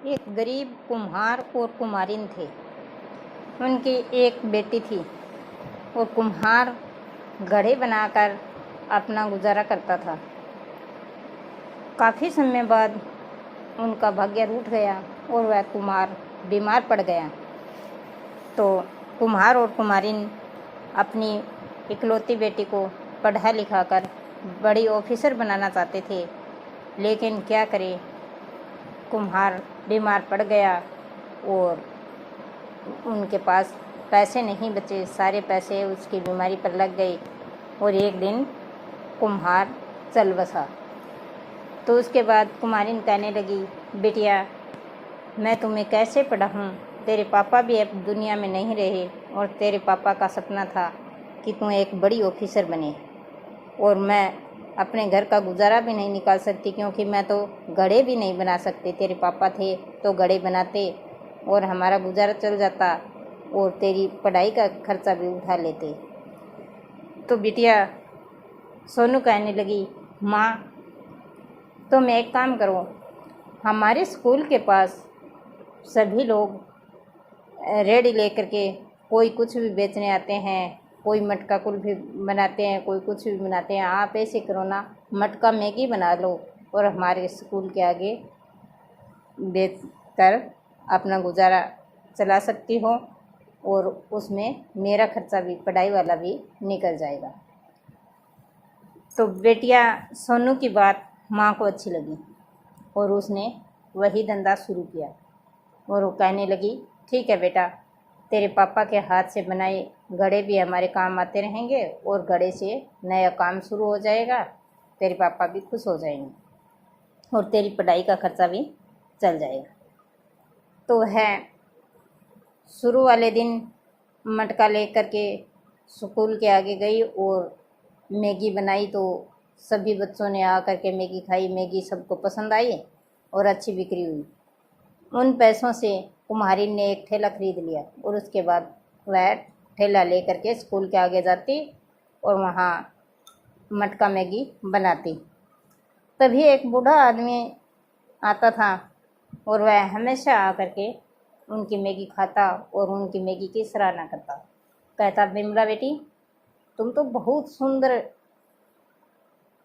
एक गरीब कुम्हार और कुम्हारिन थे। उनकी एक बेटी थी और कुम्हार घड़े बनाकर अपना गुजारा करता था। काफ़ी समय बाद उनका भाग्य रूठ गया और वह कुम्हार बीमार पड़ गया। तो कुम्हार और कुम्हारिन अपनी इकलौती बेटी को पढ़ा लिखा कर बड़ी ऑफिसर बनाना चाहते थे, लेकिन क्या करें, कुम्हार बीमार पड़ गया और उनके पास पैसे नहीं बचे। सारे पैसे उसकी बीमारी पर लग गए और एक दिन कुम्हार चल बसा। तो उसके बाद कुम्हारिन कहने लगी, बेटिया मैं तुम्हें कैसे पढ़ाऊँ, तेरे पापा भी अब दुनिया में नहीं रहे और तेरे पापा का सपना था कि तुम एक बड़ी ऑफिसर बने, और मैं अपने घर का गुजारा भी नहीं निकाल सकती क्योंकि मैं तो घड़े भी नहीं बना सकती। तेरे पापा थे तो घड़े बनाते और हमारा गुजारा चल जाता और तेरी पढ़ाई का खर्चा भी उठा लेते। तो बिटिया सोनू कहने लगी, माँ तुम एक काम करो, हमारे स्कूल के पास सभी लोग रेडी लेकर के कोई कुछ भी बेचने आते हैं, कोई मटका कुल्फी बनाते हैं, कोई कुछ भी बनाते हैं। आप ऐसे करो ना, मटका मैगी बना लो और हमारे स्कूल के आगे बेच कर अपना गुजारा चला सकती हो और उसमें मेरा खर्चा भी, पढ़ाई वाला भी निकल जाएगा। तो बेटिया सोनू की बात माँ को अच्छी लगी और उसने वही धंधा शुरू किया और वो कहने लगी, ठीक है बेटा, तेरे पापा के हाथ से बनाए घड़े भी हमारे काम आते रहेंगे और घड़े से नया काम शुरू हो जाएगा, तेरे पापा भी खुश हो जाएंगे और तेरी पढ़ाई का खर्चा भी चल जाएगा। तो है शुरू वाले दिन मटका लेकर के स्कूल के आगे गई और मैगी बनाई। तो सभी बच्चों ने आकर के मैगी खाई, मैगी सबको पसंद आई और अच्छी बिक्री हुई। उन पैसों से कुम्हारिन ने एक ठेला खरीद लिया और उसके बाद वह ठेला लेकर के स्कूल के आगे जाती और वहाँ मटका मैगी बनाती। तभी एक बूढ़ा आदमी आता था और वह हमेशा आकर के उनकी मैगी खाता और उनकी मैगी की सराहना करता। कहता, बिमला बेटी तुम तो बहुत सुंदर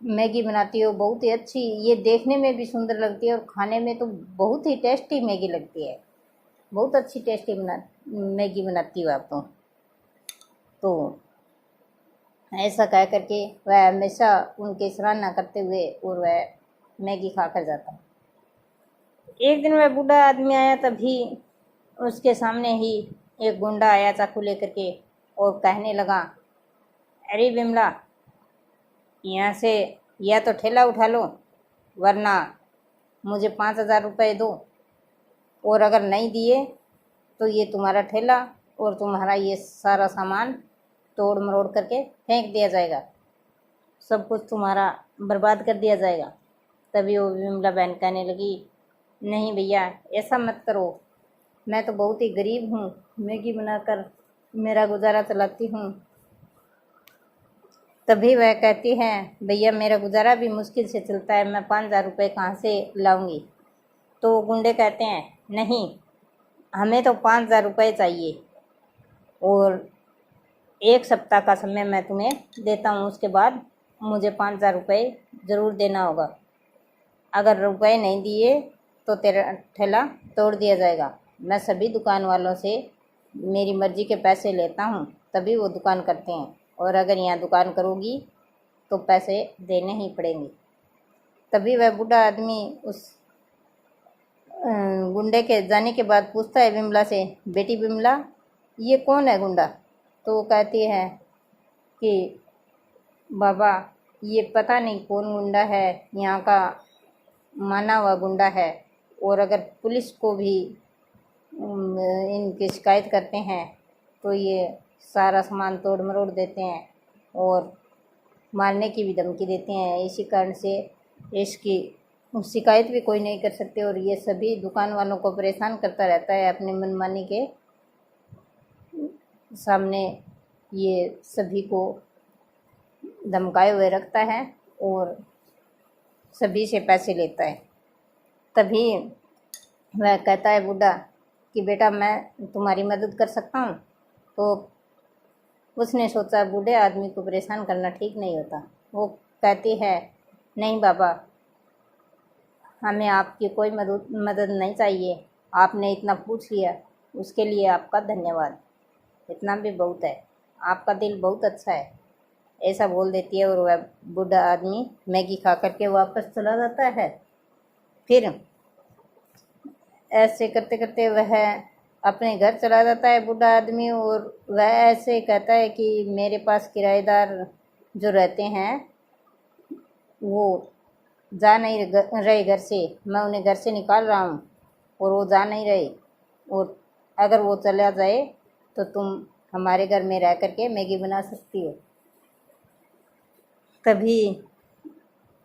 मैगी बनाती हो, बहुत ही अच्छी, ये देखने में भी सुंदर लगती है और खाने में तो बहुत ही टेस्टी मैगी लगती है, बहुत अच्छी टेस्टी मैगी बनाती हो आप तो ऐसा कह करके वह हमेशा उनकी सराहना करते हुए और वह मैगी खा कर जाता। एक दिन वह बूढ़ा आदमी आया, तभी उसके सामने ही एक गुंडा आया चाकू लेकर के और कहने लगा, अरे बिमला, यहाँ से या तो ठेला उठा लो वरना मुझे 5,000 रुपये दो, और अगर नहीं दिए तो ये तुम्हारा ठेला और तुम्हारा ये सारा सामान तोड़ मरोड़ करके फेंक दिया जाएगा, सब कुछ तुम्हारा बर्बाद कर दिया जाएगा। तभी वो विमला बहन कहने लगी, नहीं भैया ऐसा मत करो, मैं तो बहुत ही गरीब हूँ, मैगी बनाकर मेरा गुजारा चलाती हूँ। तभी वह कहती है, भैया मेरा गुजारा भी मुश्किल से चलता है, मैं 5,000 रुपये कहाँ से लाऊंगी। तो गुंडे कहते हैं, नहीं हमें तो 5,000 रुपये चाहिए और 1 सप्ताह का समय मैं तुम्हें देता हूँ, उसके बाद मुझे 5,000 रुपये ज़रूर देना होगा, अगर रुपए नहीं दिए तो तेरा ठेला तोड़ दिया जाएगा। मैं सभी दुकान वालों से मेरी मर्ज़ी के पैसे लेता हूँ तभी वो दुकान करते हैं, और अगर यहाँ दुकान करोगी तो पैसे देने ही पड़ेंगे। तभी वह बूढ़ा आदमी उस गुंडे के जाने के बाद पूछता है बिमला से, बेटी बिमला ये कौन है गुंडा। तो वो कहती है कि बाबा ये पता नहीं कौन गुंडा है, यहाँ का माना हुआ गुंडा है, और अगर पुलिस को भी इनकी शिकायत करते हैं तो ये सारा सामान तोड़ मरोड़ देते हैं और मारने की भी धमकी देते हैं। इसी कारण से इसकी शिकायत भी कोई नहीं कर सकते और ये सभी दुकान वालों को परेशान करता रहता है, अपनी मनमानी के सामने ये सभी को धमकाए हुए रखता है और सभी से पैसे लेता है। तभी वह कहता है बूढ़ा कि बेटा मैं तुम्हारी मदद कर सकता हूँ। तो उसने सोचा बूढ़े आदमी को परेशान करना ठीक नहीं होता। वो कहती है नहीं बाबा, हमें आपकी कोई मदद नहीं चाहिए, आपने इतना पूछ लिया उसके लिए आपका धन्यवाद, इतना भी बहुत है, आपका दिल बहुत अच्छा है, ऐसा बोल देती है। और वह बूढ़ा आदमी मैगी खा करके वापस चला जाता है। फिर ऐसे करते करते वह अपने घर चला जाता है बूढ़ा आदमी। और वह ऐसे कहता है कि मेरे पास किराएदार जो रहते हैं वो जा नहीं रहे घर से, मैं उन्हें घर से निकाल रहा हूँ और वो जा नहीं रहे, और अगर वो चला जाए तो तुम हमारे घर में रह करके मैगी बना सकती हो। तभी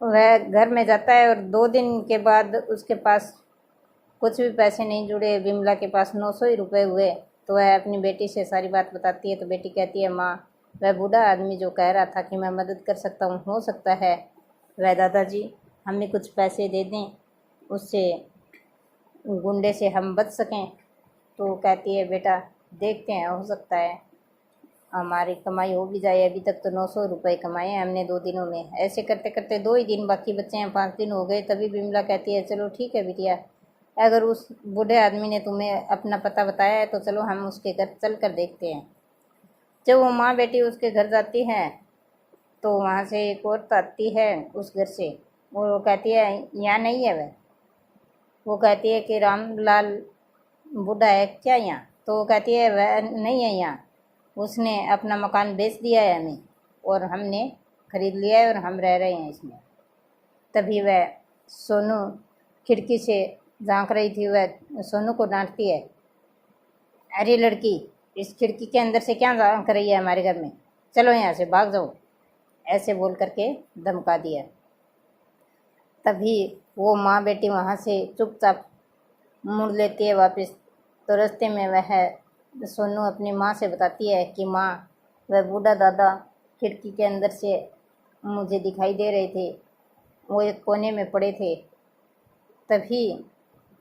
वह घर में जाता है और 2 दिन के बाद उसके पास कुछ भी पैसे नहीं जुड़े, विमला के पास 900 ही रुपये हुए। तो वह अपनी बेटी से सारी बात बताती है। तो बेटी कहती है माँ, वह बूढ़ा आदमी जो कह रहा था कि मैं मदद कर सकता हूँ, हो सकता है वह दादाजी हमें कुछ पैसे दे दें, उससे गुंडे से हम बच सकें। तो कहती है बेटा देखते हैं, हो सकता है हमारी कमाई हो भी जाए, अभी तक तो 900 रुपये कमाए हैं हमने 2 दिनों में। ऐसे करते करते 2 ही दिन बाकी बचे हैं, 5 दिन हो गए। तभी विमला कहती है चलो ठीक है बिटिया, अगर उस बूढ़े आदमी ने तुम्हें अपना पता बताया है तो चलो हम उसके घर चल कर देखते हैं। जब वो माँ बेटी उसके घर जाती हैं तो वहाँ से एक औरत आती है उस घर से, और वो कहती है यहाँ नहीं है वह। वो कहती है कि रामलाल बूढ़ा है क्या यहाँ? तो वो कहती है वह नहीं है यहाँ, उसने अपना मकान बेच दिया है हमें और हमने खरीद लिया है और हम रह रहे हैं इसमें। तभी वह सोनू खिड़की से झांक रही थी, वह सोनू को डांटती है, अरे लड़की, इस खिड़की के अंदर से क्या झांक रही है हमारे घर में, चलो यहाँ से भाग जाओ, ऐसे बोल करके धमका दिया। तभी वो माँ बेटी वहाँ से चुपचाप मुड़ लेती है वापस। तो रास्ते में वह सोनू अपनी माँ से बताती है कि माँ, वह बूढ़ा दादा खिड़की के अंदर से मुझे दिखाई दे रहे थे, वो एक कोने में पड़े थे। तभी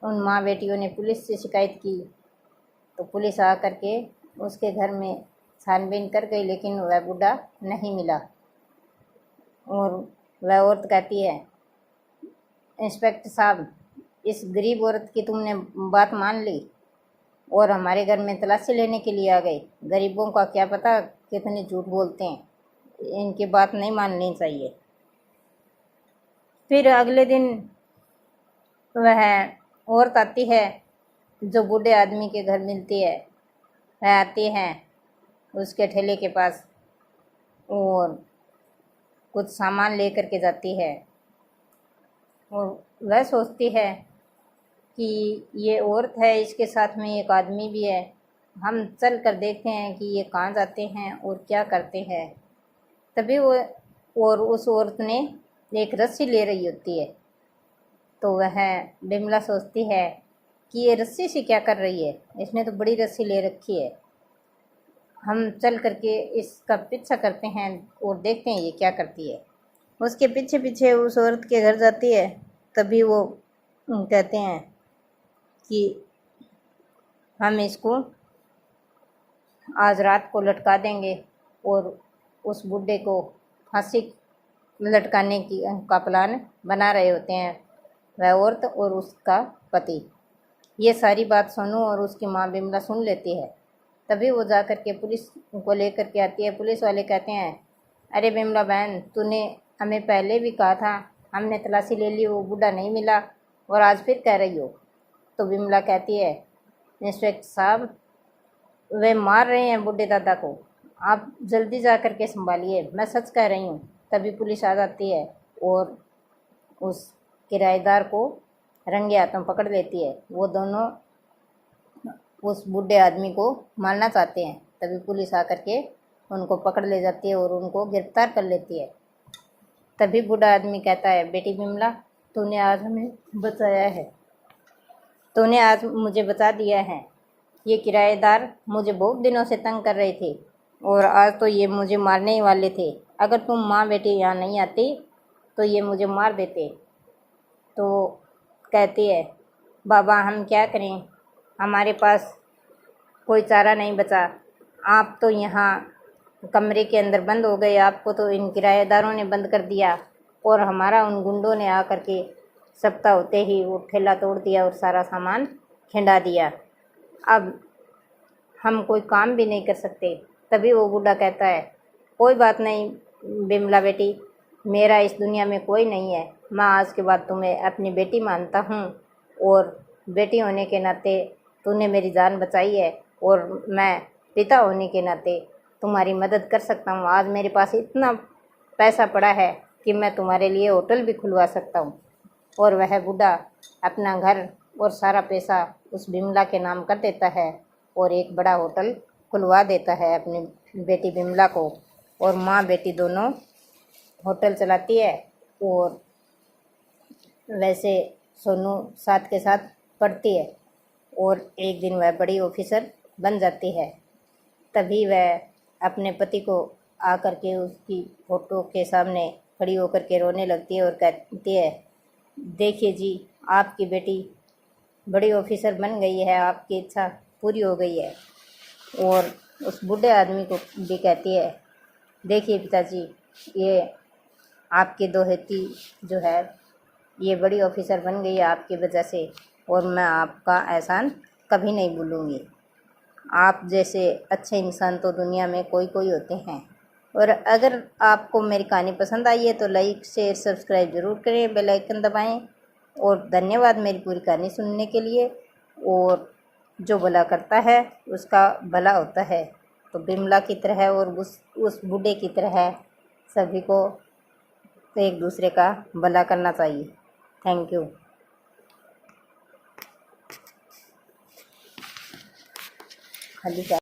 उन माँ बेटियों ने पुलिस से शिकायत की। तो पुलिस आ करके उसके घर में छानबीन कर गई, लेकिन वह बूढ़ा नहीं मिला। और वह औरत कहती है इंस्पेक्टर साहब, इस गरीब औरत की तुमने बात मान ली और हमारे घर में तलाशी लेने के लिए आ गए। गरीबों का क्या पता कितने झूठ बोलते हैं, इनकी बात नहीं माननी चाहिए। फिर अगले दिन वह औरत आती है जो बूढ़े आदमी के घर मिलती है। वह आती है उसके ठेले के पास और कुछ सामान लेकर के जाती है। और वह सोचती है कि ये औरत है, इसके साथ में एक आदमी भी है, हम चल कर देखते हैं कि ये कहाँ जाते हैं और क्या करते हैं। तभी वो और उस औरत ने एक रस्सी ले रही होती है। तो वह बिमला सोचती है कि ये रस्सी से क्या कर रही है, इसने तो बड़ी रस्सी ले रखी है, हम चल करके इसका पीछा करते हैं और देखते हैं ये क्या करती है। उसके पीछे पीछे उस औरत के घर जाती है। तभी वो कहते हैं कि हम इसको आज रात को लटका देंगे, और उस बूढ़े को फांसी लटकाने की का प्लान बना रहे होते हैं वह औरत और उसका पति। ये सारी बात सोनू और उसकी माँ बिमला सुन लेती है। तभी वो जा कर के पुलिस को लेकर के आती है। पुलिस वाले कहते हैं अरे बिमला बहन, तूने हमें पहले भी कहा था, हमने तलाशी ले ली, वो बूढ़ा नहीं मिला और आज फिर कह रही हो। तो बिमला कहती है इंस्पेक्टर साहब, वे मार रहे हैं बूढ़े दादा को, आप जल्दी जा कर के संभालिए, मैं सच कह रही हूँ। तभी पुलिस आ जाती है और उस किराएदार को रंगे हाथों पकड़ लेती है। वो दोनों उस बूढ़े आदमी को मारना चाहते हैं। तभी पुलिस आकर के उनको पकड़ ले जाती है और उनको गिरफ्तार कर लेती है। तभी बूढ़ा आदमी कहता है बेटी बिमला, तूने आज हमें बचाया है, तूने आज मुझे बचा दिया है। ये किराएदार मुझे बहुत दिनों से तंग कर रहे थे और आज तो ये मुझे मारने ही वाले थे। अगर तुम माँ बेटी यहाँ नहीं आती तो ये मुझे मार देते। तो कहती है बाबा हम क्या करें, हमारे पास कोई चारा नहीं बचा। आप तो यहाँ कमरे के अंदर बंद हो गए, आपको तो इन किराएदारों ने बंद कर दिया और हमारा उन गुंडों ने आकर के सप्ताह होते ही वो ठेला तोड़ दिया और सारा सामान खिंडा दिया। अब हम कोई काम भी नहीं कर सकते। तभी वो बूढ़ा कहता है, कोई बात नहीं बिमला बेटी, मेरा इस दुनिया में कोई नहीं है। मैं आज के बाद तुम्हें अपनी बेटी मानता हूँ और बेटी होने के नाते तूने मेरी जान बचाई है और मैं पिता होने के नाते तुम्हारी मदद कर सकता हूँ। आज मेरे पास इतना पैसा पड़ा है कि मैं तुम्हारे लिए होटल भी खुलवा सकता हूँ। और वह बूढ़ा अपना घर और सारा पैसा उस बिमला के नाम कर देता है और एक बड़ा होटल खुलवा देता है अपनी बेटी बिमला को। और माँ बेटी दोनों होटल चलाती है और वैसे सोनू साथ के साथ पढ़ती है और एक दिन वह बड़ी ऑफिसर बन जाती है। तभी वह अपने पति को आकर के उसकी फ़ोटो के सामने खड़ी होकर के रोने लगती है और कहती है, देखिए जी, आपकी बेटी बड़ी ऑफिसर बन गई है, आपकी इच्छा पूरी हो गई है। और उस बूढ़े आदमी को भी कहती है, देखिए पिताजी, ये आपकी दोहती जो है ये बड़ी ऑफिसर बन गई है आपकी वजह से और मैं आपका एहसान कभी नहीं भूलूंगी। आप जैसे अच्छे इंसान तो दुनिया में कोई कोई होते हैं। और अगर आपको मेरी कहानी पसंद आई है तो लाइक शेयर सब्सक्राइब ज़रूर करें, बेल आइकन दबाएं। और धन्यवाद मेरी पूरी कहानी सुनने के लिए। और जो भला करता है उसका भला होता है। तो बिमला की तरह और उस बूढ़े की तरह सभी को एक दूसरे का भला करना चाहिए। Thank you. खाली